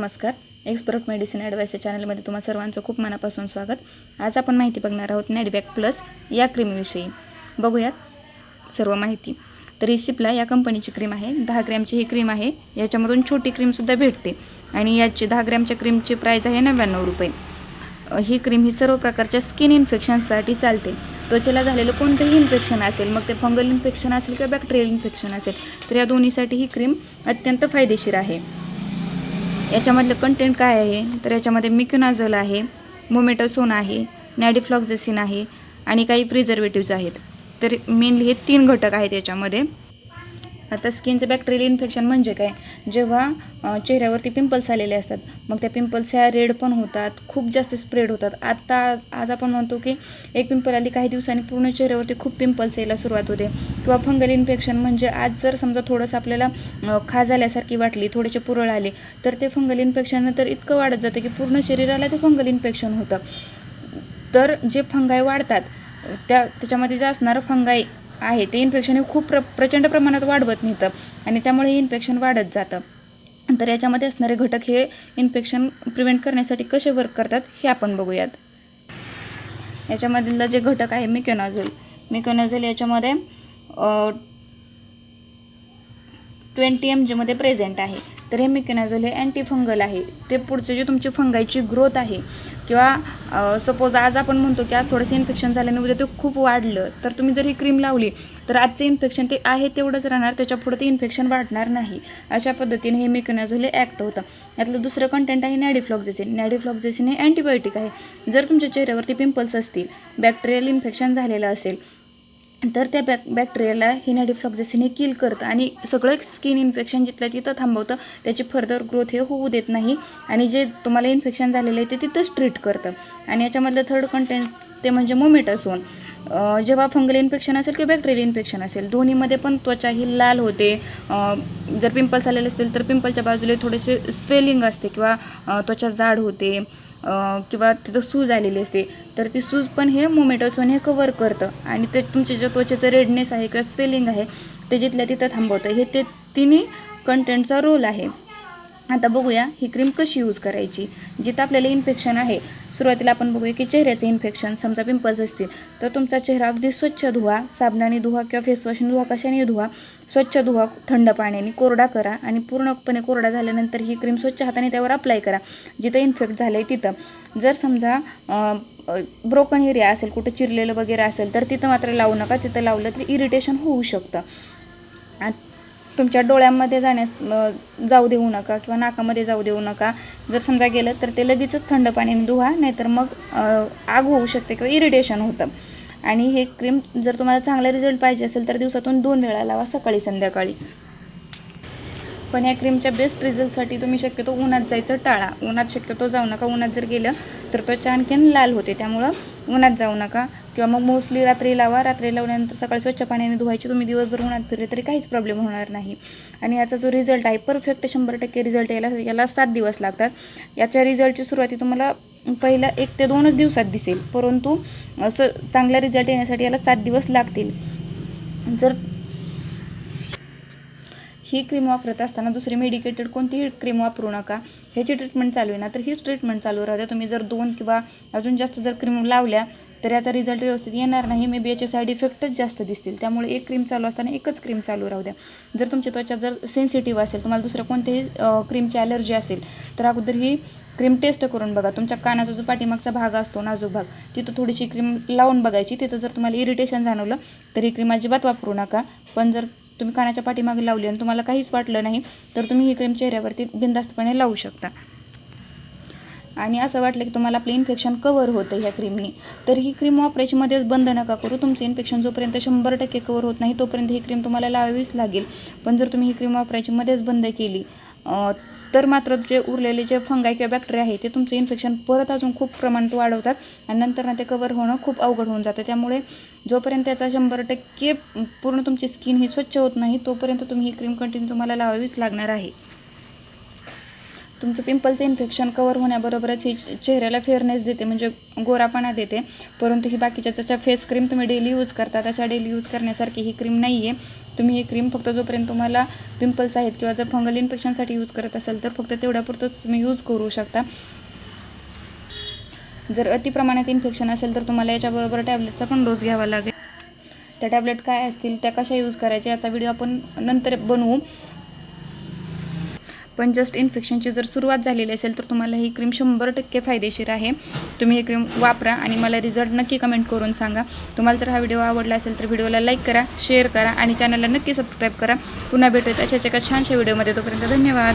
नमस्कार. Expert medicine advice या चॅनलमध्ये तुम्हा सर्वांचं खूप मनापासून स्वागत. आज आपण माहिती बघणार आहोत नॅडिबॅक्ट प्लस या क्रीमविषयी. बघूयात सर्व माहिती. तर रिसिप्ला या कंपनीची क्रीम आहे. 10 ग्रॅमची ही क्रीम आहे. याच्यामधून छोटी क्रीमसुद्धा भेटते आणि याची 10 ग्रॅमच्या क्रीमची प्राईस आहे 99 रुपये. ही क्रीम ही सर्व प्रकारच्या स्किन इन्फेक्शन्ससाठी चालते. त्वचेला झालेलं कोणतंही इन्फेक्शन असेल, मग ते फंगल इन्फेक्शन असेल किंवा बॅक्टेरियल इन्फेक्शन असेल, तर या दोन्हीसाठी ही क्रीम अत्यंत फायदेशीर आहे. याच्यामधलं कंटेंट काय आहे तर याच्यामध्ये मिक्युनाझोल आहे, मोमेटासोन आहे, नॅडिफ्लॉक्झेसिन आहे आणि काही प्रिझर्वेटिव्ज आहेत. तर मेनली हे 3 घटक आहेत याच्यामध्ये. आता स्किनचं बॅक्टेरियल इन्फेक्शन म्हणजे काय, जेव्हा चेहऱ्यावरती पिंपल्स आलेले असतात, मग त्या पिंपल्स ह्या रेड पण होतात, खूप जास्त स्प्रेड होतात. आज आपण म्हणतो की एक पिंपल आली, काही दिवसांनी पूर्ण चेहऱ्यावरती खूप पिंपल्स यायला सुरुवात होते. किंवा फंगल इन्फेक्शन म्हणजे आज जर समजा थोडंसं आपल्याला खाज आल्यासारखी वाटली, थोडेसे पुरळ आले, तर ते फंगल इन्फेक्शन तर इतकं वाढत जातं की पूर्ण शरीराला ते फंगल इन्फेक्शन होतं. तर जे फंगाई वाढतात त्याच्यामध्ये जे असणारं फंगाई आहे ते इन्फेक्शन हे खूप प्रचंड प्रमाणात वाढवत नेतं आणि त्यामुळे हे इन्फेक्शन वाढत जातं. तर याच्यामध्ये असणारे घटक हे इन्फेक्शन प्रिव्हेंट करण्यासाठी कसे वर्क करतात हे आपण बघूयात. याच्यामधलं जे घटक आहे मिक्युनाझोल याच्यामध्ये 20 mg मध्ये प्रेझेंट आहे. तर हे मिक्युनाझोल हे अँटीफंगल आहे. ते पुढचे जे तुमची फंगाईची ग्रोथ आहे किंवा सपोज आज आपण म्हणतो की आज थोडंसं इन्फेक्शन झाल्याने उद्या ते खूप वाढलं, तर तुम्ही जर ही क्रीम लावली तर आजचं इन्फेक्शन ते आहे तेवढंच राहणार, त्याच्या पुढे ते इन्फेक्शन वाढणार नाही. अशा पद्धतीने हे मिक्युनाझोल हे ॲक्ट होतं. यातलं दुसरं कंटेंट आहे नॅडिफ्लॉक्झेसिन हे अँटीबायोटिक आहे. जर तुमच्या चेहऱ्यावरती पिंपल्स असतील, बॅक्टेरियल इन्फेक्शन झालेलं असेल, तर त्या बॅक्टेरियाला हे नॅडिफ्लॉक्झेसिन हे किल करतं आणि सगळं स्किन इन्फेक्शन जिथलं तिथं थांबवतं. त्याची फर्दर ग्रोथ हे होऊ देत नाही आणि जे तुम्हाला इन्फेक्शन झालेलं आहे ते तिथंच ट्रीट करतं. आणि याच्यामधलं थर्ड कंटेंट ते म्हणजे मोमेटासोन. जेव्हा फंगल इन्फेक्शन असेल किंवा बॅक्टेरियल इन्फेक्शन असेल, दोन्हीमध्ये पण त्वचा ही लाल होते. जर पिंपल्स आलेले असतील तर पिंपलच्या बाजूला थोडेसे स्वेलिंग असते किंवा त्वचा जाड होते किंवा तिथं सूज आलेली असते, तर ती सूज पण हे मोमेटासोन हे कव्हर करतं आणि ते तुमचे जे त्वचेचं रेडनेस आहे किंवा स्वेलिंग आहे ते जिथल्या तिथं थांबवतं. हे ते तिन्ही कंटेंटचा रोल आहे. आता बघूया ही क्रीम कशी यूज करायची. जिथं आपल्याला इन्फेक्शन आहे, सुरुवातीला आपण बघूया की चेहऱ्याचं इन्फेक्शन, समजा पिंपल्स असतील तर तुमचा चेहरा अगदी स्वच्छ धुवा, साबणाने धुवा किंवा फेसवॉशने धुवा, कशाने धुवा, स्वच्छ धुवा, थंड पाण्याने कोरडा करा आणि पूर्णपणे कोरडा झाल्यानंतर ही क्रीम स्वच्छ हाताने त्यावर अप्लाय करा जिथं इन्फेक्ट झालं आहे तिथं. जर समजा ब्रोकन एरिया असेल, कुठं चिरलेलं वगैरे असेल, तर तिथं मात्र लावू नका. तिथं लावलं तर इरिटेशन होऊ शकतं. तुमच्या डोळ्यांमध्ये जाऊ देऊ नका किंवा नाकामध्ये जाऊ देऊ नका. जर समजा गेलं तर ते लगेचच थंड पाण्याने धुवा, नाहीतर मग आग होऊ शकते किंवा इरिटेशन होतं. आणि हे क्रीम जर तुम्हाला चांगला रिझल्ट पाहिजे असेल तर दिवसातून 2 वेळा लावा, सकाळी संध्याकाळी. पण या क्रीमच्या बेस्ट रिझल्टसाठी तुम्ही शक्यतो उन्हात जायचं टाळा. उन्हात शक्यतो जाऊ नका. उन्हात जर गेलं तर त्वचा आणखीन लाल होते, त्यामुळं उन्हात जाऊ नका. किंवा मग मोस्टली रात्री लावा. रात्री लावल्यानंतर सकाळी स्वच्छ पाण्याने धुवायची. तुम्ही दिवसभर उन्हात फिरले तरी काहीच प्रॉब्लेम होणार नाही. आणि याचा जो रिझल्ट आहे परफेक्ट 100% रिझल्ट याला 7 दिवस लागतात. याच्या रिझल्टची सुरुवाती तुम्हाला पहिल्या 1 ते 2च दिवसात दिसेल, परंतु असं चांगला रिझल्ट येण्यासाठी याला 7 दिवस लागतील. जर ही क्रीम वापरत असताना दुसरी मेडिकेटेड कोणतीही क्रीम वापरू नका. ह्याची ट्रीटमेंट चालू आहे ना, तर हीच ट्रीटमेंट चालू राहते. तुम्ही जर 2 किंवा अजून जास्त जर क्रीम लावल्या तर याचा रिझल्ट व्यवस्थित येणार नाही. मे बी याचे साईड इफेक्टच जास्त दिसतील. त्यामुळे एक क्रीम चालू असताना एकच क्रीम चालू राहू द्या. जर तुमची त्वचा जर सेन्सिटिव्ह असेल, तुम्हाला दुसऱ्या कोणत्याही क्रीमची ॲलर्जी असेल, तर अगोदर ही क्रीम टेस्ट करून बघा. तुमच्या कानाचा जो पाठीमागचा भाग असतो, नाजूक भाग, तिथं थोडीशी क्रीम लावून बघायची. तिथं जर तुम्हाला इरिटेशन जाणवलं तर ही क्रीम अजिबात वापरू नका. पण जर तुम्ही कानाच्या पाठीमागे लावली आणि तुम्हाला काहीच वाटलं नाही तर तुम्ही ही क्रीम चेहऱ्यावरती बिनधास्तपणे लावू शकता. आणि असं वाटलं की तुम्हाला आपलं इन्फेक्शन कव्हर होतं ह्या क्रीमनी, तर ही क्रीम वापरायची मध्येच बंद नका करू. तुमचं इन्फेक्शन जोपर्यंत 100% कव्हर होत नाही तोपर्यंत ही क्रीम तुम्हाला लावावीच लागेल. पण जर तुम्ही ही क्रीम वापरायची मध्येच बंद केली तर मात्र जे उरलेले जे फंगाई किंवा बॅक्टेरिया आहे ते तुमचं इन्फेक्शन परत अजून खूप प्रमाणात वाढवतात आणि नंतर ते कव्हर होणं खूप अवघड होऊन जातं. त्यामुळे जोपर्यंत त्याचा 100% पूर्ण तुमची स्किन ही स्वच्छ होत नाही तोपर्यंत तुम्ही ही क्रीम कंटिन्यू तुम्हाला लावावीच लागणार आहे. तुमचं पिंपलचं इन्फेक्शन कवर होण्याबरोबरच ही चेहऱ्याला फेअरनेस देते, म्हणजे गोरापणा देते. परंतु ही बाकीच्या जशा फेस क्रीम तुम्ही डेली यूज करता तशा डेली यूज करण्यासारखी ही क्रीम नाही आहे. तुम्ही ही क्रीम फक्त जोपर्यंत तुम्हाला पिंपल्स आहेत किंवा जर फंगल इन्फेक्शनसाठी यूज करत असाल तर फक्त तेवढ्यापुरतंच तुम्ही यूज करू शकता. जर अतिप्रमाणात इन्फेक्शन असेल तर तुम्हाला याच्याबरोबर टॅबलेटचा पण डोस घ्यावा लागेल. त्या टॅबलेट काय असतील, त्या कशा यूज करायच्या याचा व्हिडिओ आपण नंतर बनवू. पण जस्ट इन्फेक्शनची जर सुरुवात झालेली असेल तर तुम्हाला ही क्रीम 100% फायदेशीर आहे. तुम्ही ही क्रीम वापरा आणि मला रिझल्ट नक्की कमेंट करून सांगा. तुम्हाला जर हा व्हिडिओ आवडला असेल तर व्हिडिओला लाईक करा, शेअर करा आणि चॅनलला नक्की सबस्क्राईब करा. पुन्हा भेटूयात अशाच एका छानशा व्हिडिओमध्ये. तोपर्यंत धन्यवाद.